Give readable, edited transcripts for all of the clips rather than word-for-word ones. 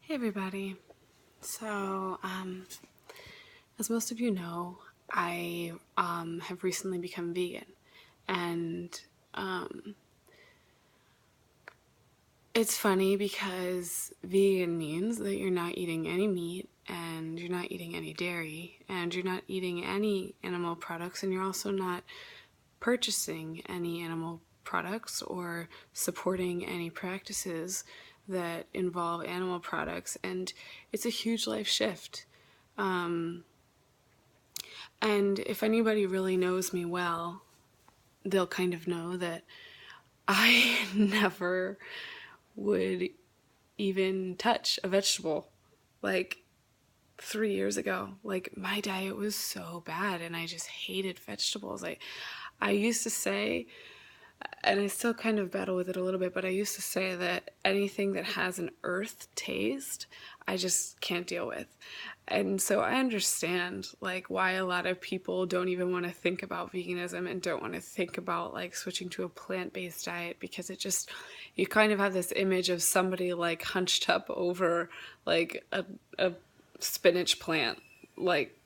Hey everybody. So, as most of you know, I have recently become vegan, and it's funny because vegan means that you're not eating any meat, and you're not eating any dairy, and you're not eating any animal products, and you're also not purchasing any animal products or supporting any practices that involve animal products, and it's a huge life shift. And if anybody really knows me well, they'll kind of know that I never would even touch a vegetable. Like 3 years ago, like my diet was so bad and I just hated vegetables. I used to say, and I still kind of battle with it a little bit, but I used to say that anything that has an earth taste, I just can't deal with. And so I understand like why a lot of people don't even want to think about veganism and don't want to think about like switching to a plant-based diet, because it just, you kind of have this image of somebody like hunched up over like a spinach plant, like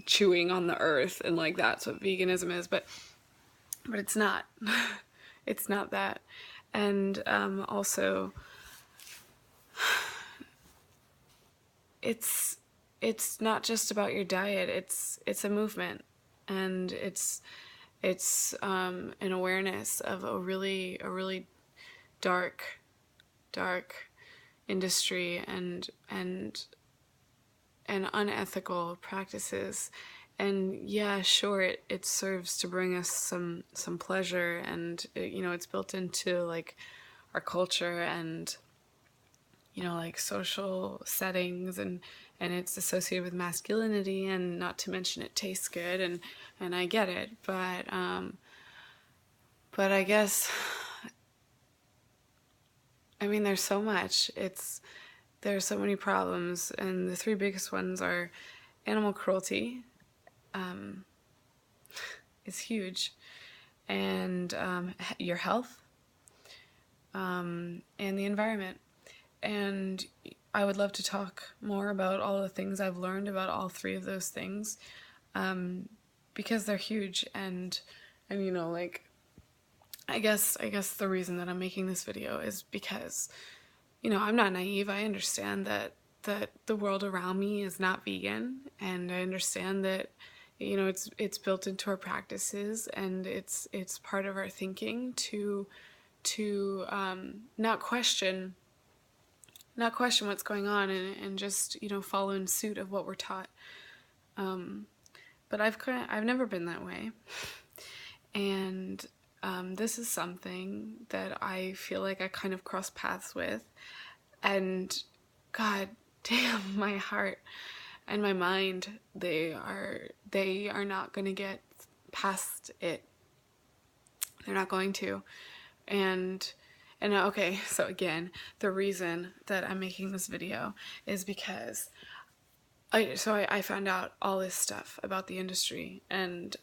chewing on the earth, and like that's what veganism is. But it's not. It's not that. And also, it's not just about your diet. It's a movement, and it's an awareness of a really dark industry and unethical practices. And yeah, sure, it serves to bring us some pleasure, and it's built into like our culture and like social settings, and it's associated with masculinity, and not to mention it tastes good, and I get it, but I guess, I mean, there's so much. There are so many problems, and the three biggest ones are animal cruelty, is huge, and your health, and the environment. And I would love to talk more about all the things I've learned about all three of those things, because they're huge. And like, I guess the reason that I'm making this video is because I'm not naive. I understand that the world around me is not vegan, and I understand that it's built into our practices, and it's part of our thinking to not question what's going on, and just follow in suit of what we're taught. But I've never been that way, and this is something that I feel like I kind of cross paths with, and god damn, my heart and my mind, they are not going to get past it. They're not going to. And okay, so again, the reason that I'm making this video is because I found out all this stuff about the industry, and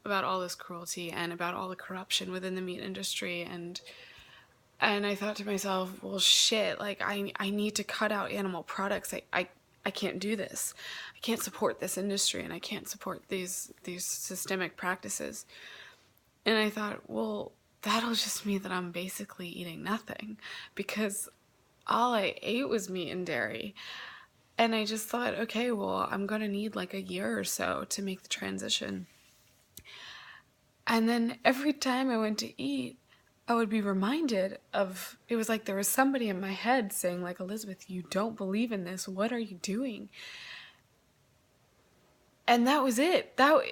about all this cruelty, and about all the corruption within the meat industry, and I thought to myself, well, shit, like I need to cut out animal products. I can't do this. I can't support this industry, and I can't support these systemic practices. And I thought, well, that'll just mean that I'm basically eating nothing, because all I ate was meat and dairy. And I just thought, okay, well, I'm going to need like a year or so to make the transition. And then every time I went to eat, I would be reminded of, it was like there was somebody in my head saying like, Elizabeth, you don't believe in this. What are you doing? And that was it. That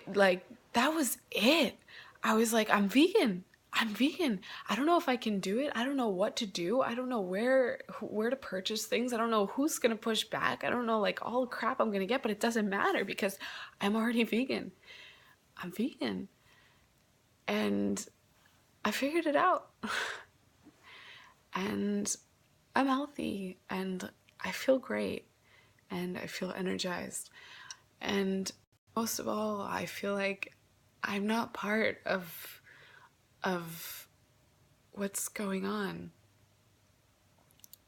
was it. I was like, I'm vegan. I'm vegan. I don't know if I can do it. I don't know what to do. I don't know where to purchase things. I don't know who's going to push back. I don't know like all the crap I'm going to get, but it doesn't matter because I'm already vegan. I'm vegan. And I figured it out. And I'm healthy, and I feel great, and I feel energized. And most of all, I feel like I'm not part of what's going on.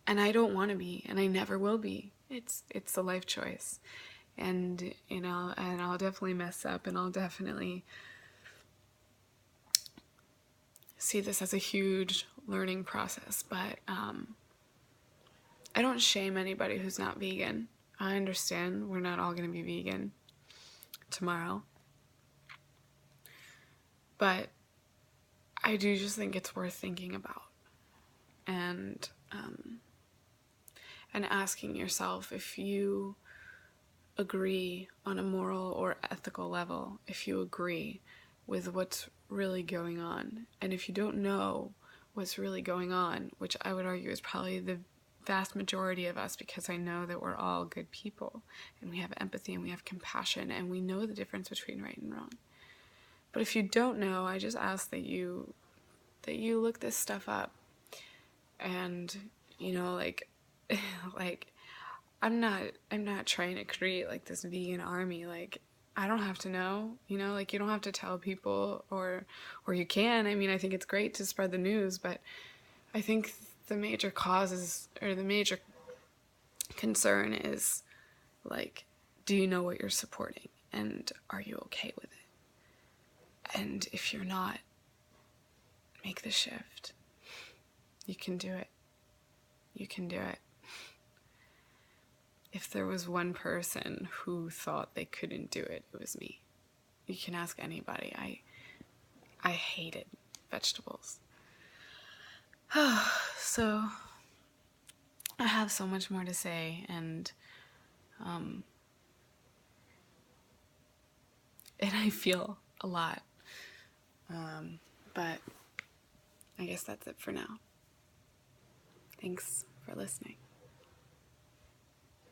And I don't want to be, and I never will be. It's a life choice. And, you know, and I'll definitely mess up, and I'll definitely see this as a huge learning process. But I don't shame anybody who's not vegan. I understand we're not all going to be vegan tomorrow. But I do just think it's worth thinking about. And asking yourself if you agree on a moral or ethical level, if you agree with what's really going on. And if you don't know what's really going on, which I would argue is probably the vast majority of us, because I know that we're all good people and we have empathy and we have compassion and we know the difference between right and wrong. But if you don't know, I just ask that you look this stuff up. And, you know, like I'm not trying to create like this vegan army. Like, I don't have to know, you know, like you don't have to tell people, or you can. I mean, I think it's great to spread the news, but I think the major causes, or the major concern is, like, do you know what you're supporting, and are you okay with it? And if you're not, make the shift. You can do it. You can do it. If there was one person who thought they couldn't do it, it was me. You can ask anybody. I hated vegetables. So I have so much more to say, and I feel a lot. But I guess that's it for now. Thanks for listening.